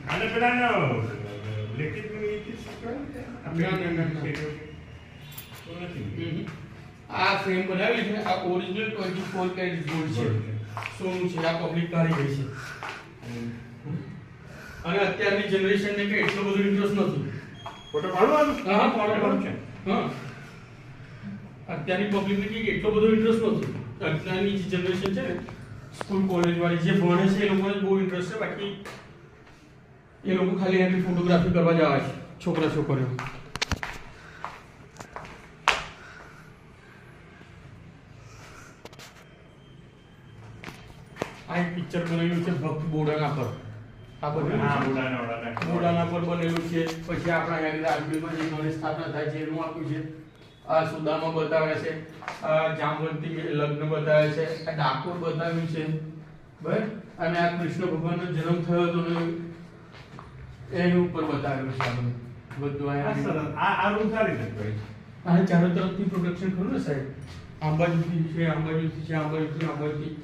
અને પેલા લેખિત આ ફ્રેમ બનાવી છે આ ઓરિજિનલ 24 કેરેટ ગોલ્ડ છે સોનું છે આ પબ્લિક કાઢી ગઈ છે અને અત્યારની જનરેશનને કે એટલો બધો ઇન્ટરેસ્ટ નથી ફોટો પાડવાનો હા પાડવાનું છે હા અત્યારની પબ્લિકને કે એટલો બધો ઇન્ટરેસ્ટ નથી અત્યારની જે જનરેશન છે ને સ્કૂલ કોલેજ વાળી જે ભણે છે એ લોકોને બહુ ઇન્ટરેસ્ટ છે બાકી એ લોકો ખાલી એની ફોટોગ્રાફી કરવા જ આવે છે છોકરા છોકરીઓ આ એક પિક્ચર બનેલું છે ભક્ત બોડાના પર આ બનેલું હા છે બોડાના પર બનેલું છે પછી આપણા રાજબીરમાં જે ગણેશ સ્થાપના થાય છે એનું આપ્યું છે આ સુદામા બતાવે છે આ જામવંતી લગ્ન બતાવે છે આ ડાકોર બતાવ્યું છે બરાબર અને આ કૃષ્ણ ભગવાનનો જન્મ થયો હતો ને એની ઉપર બતાવેલું છે આ બધું આ રૂમ સારી નથી આ ચારો તરફથી પ્રોડક્શન ખરું ને સાહેબ આંબાજુથી છે આંબાજુથી છે આંબાજુથી આંબાજુથી